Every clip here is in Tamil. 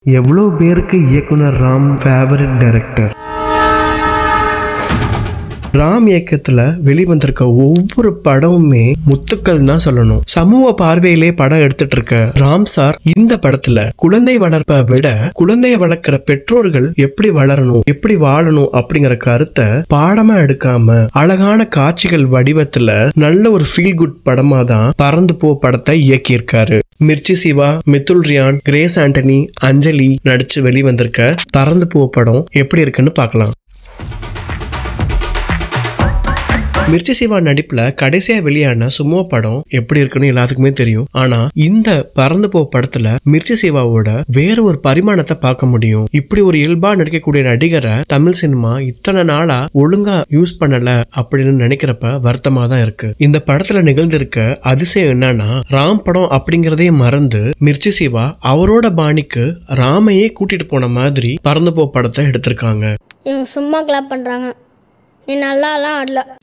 எவ்வளோ பேருக்கு இயக்குனர் ராம் ஃபேவரட் டைரக்டர். ராம் இயக்கத்துல வெளிவந்திருக்க ஒவ்வொரு படமுமே முத்துக்கள் தான் சொல்லணும். சமூக பார்வையிலே படம் எடுத்துட்டு இருக்க ராம் சார் இந்த படத்துல குழந்தை வளர்ப்பை விட குழந்தைய வளர்க்கிற பெற்றோர்கள் எப்படி வளரணும், எப்படி வாழணும் அப்படிங்கிற கருத்தை பாடமா எடுக்காம அழகான காட்சிகள் வடிவத்துல நல்ல ஒரு ஃபீல் குட் படமா தான் பறந்து போ படத்தை இயக்கியிருக்காரு. மிர்ச்சி சிவா, மித்துல் ரியான், கிரேஸ் ஆண்டனி, அஞ்சலி நடிச்சு வெளிவந்திருக்க பறந்து போ படம் எப்படி இருக்குன்னு பார்க்கலாம். மிர்ச்சி சிவா நடிப்புல கடைசியா வெளியான சுமோ படம் எப்படி இருக்குன்னு எல்லாத்துக்குமே தெரியும். ஆனா இந்த பறந்து போ படத்துல மிர்ச்சி சிவாவோட வேற ஒரு பரிமாணத்தை பார்க்க முடியும். இப்படி ஒரு இயல்பா நடிக்கக்கூடிய நடிகரை தமிழ் சினிமா இத்தனை நாளா ஒழுங்கா யூஸ் பண்ணல அப்படின்னு நினைக்கிறப்ப வருத்தமா தான் இருக்கு. இந்த படத்துல நிகழ்ந்திருக்க அதிசயம் என்னன்னா, ராம் படம் அப்படிங்கறதே மறந்து மிர்ச்சி சிவா அவரோட பாணிக்கு ராமையே கூட்டிட்டு போன மாதிரி பறந்து போ படத்தை எடுத்திருக்காங்க. சும்மா கிளாப் பண்றாங்க.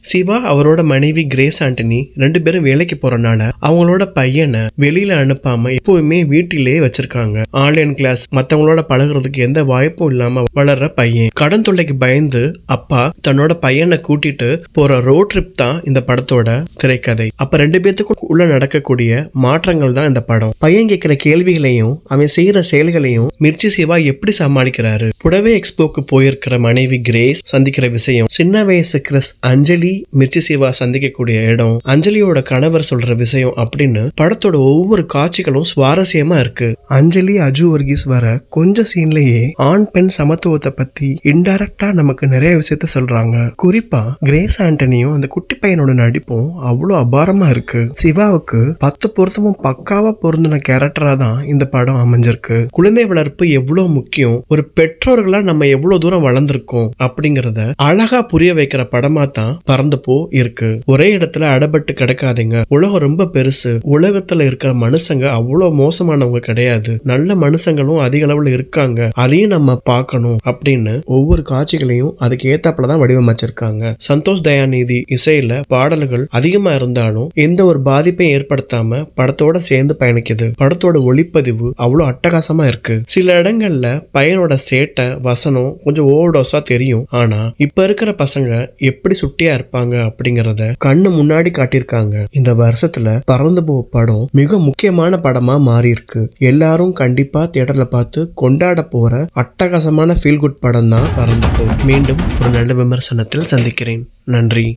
சிவா அவரோட மனைவி கிரேஸ் ஆண்டனி ரெண்டு பேரும் வேலைக்கு போறனால அவங்களோட பையனை வெளியில அனுப்பாம எப்பவுமே வீட்டிலேயே வச்சிருக்காங்க. ஆன்லைன் கிளாஸ், மத்தவங்களோட பழகுறதுக்கு எந்த வாய்ப்பும் இல்லாம வளர்ற பையன். கடன் தொல்லைக்கு பயந்து அப்பா தன்னோட பையனை கூட்டிட்டு போற ரோட் ட்ரிப் தான் இந்த படத்தோட திரைக்கதை. அப்ப ரெண்டு பேத்துக்கும் உள்ள நடக்கக்கூடிய மாற்றங்கள் தான் இந்த படம். பையன் கேட்கிற கேள்விகளையும் அவன் செய்யற செயல்களையும் மிர்ச்சி சிவா எப்படி சமாளிக்கிறாரு. புடவை எக்ஸ்போக்கு போயிருக்கிற மனைவி கிரேஸ் சந்திக்கிற விஷயம், சின்ன வயசு கிறிஸ் அஞ்சலி மிர்ச்சி சிவா சந்திக்கக்கூடிய இடம், அஞ்சலியோட கணவர் சொல்ற விஷயம் அப்படின்னு படத்தோட ஒவ்வொரு காட்சிகளும் சுவாரஸ்யமா இருக்கு. அஞ்சலி அஜு வர்கீஸ் வர கொஞ்ச சீன்லயே ஆண் பெண் சமத்துவத்தை பத்தி இன்டைரக்டா நமக்கு நிறைய விஷயத்த சொல்றாங்க. குறிப்பா கிரேஸ் ஆண்டனியும் அந்த குட்டி பையனோட நடிப்பும் அவ்வளவு அபாரமா இருக்கு. சிவாவுக்கு 10 பொருத்தமும் பக்காவா பொருந்தின கேரக்டரா தான் இந்த படம் அமைஞ்சிருக்கு. குழந்தை வளர்ப்பு எவ்வளவு முக்கியம், ஒரு பெற்றோர்களா நம்ம எவ்வளவு தூரம் வளர்ந்திருக்கோம் அப்படிங்கறத அழகா புரிய வைக்கிற படமா தான் பறந்து போ இருக்கு. ஒரே இடத்துல அடப்பட்டு கிடக்காதீங்க. உலகம் ரொம்ப பெருசு. உலகத்துல இருக்கிற மனுஷங்க அவ்வளவு மோசமானவங்க கிடையாது. நல்ல மனுஷங்களும் அதிக அளவுல இருக்காங்க. அதையும் நம்ம பார்க்கணும் அப்படின்னு ஒவ்வொரு காட்சிகளையும் அதுக்கு ஏத்தாப்புலதான் வடிவமைச்சிருக்காங்க. சந்தோஷ் தயாநிதி இசையில பாடல்கள் அதிகமா இருந்தாலும் எந்த ஒரு பாதிப்பையும் ஏற்படுத்தாம படத்தோட சேர்ந்து பயணிக்குது. படத்தோட ஒளிப்பதிவு அவ்வளவு அட்டகாசமா இருக்கு. சில இடங்கள்ல பையனோட சேட்டை வசனம் கொஞ்சம் ஓவர்டோஸா தெரியும். ஆனா இப்ப இருக்கிற பசங்க எப்படி சுட்டியா இருப்பாங்க அப்படிங்கறத கண்ணு முன்னாடி காட்டியிருக்காங்க. இந்த வருஷத்துல பறந்து போ படம் மிக முக்கியமான படமா மாறி இருக்கு. எல்லாரும் கண்டிப்பா தியேட்டர்ல பார்த்து கொண்டாட போற அட்டகாசமான ஃபீல் குட் படம் தான் பறந்து போ. மீண்டும் ஒரு நல்ல விமர்சனத்தில் சந்திக்கிறேன். நன்றி.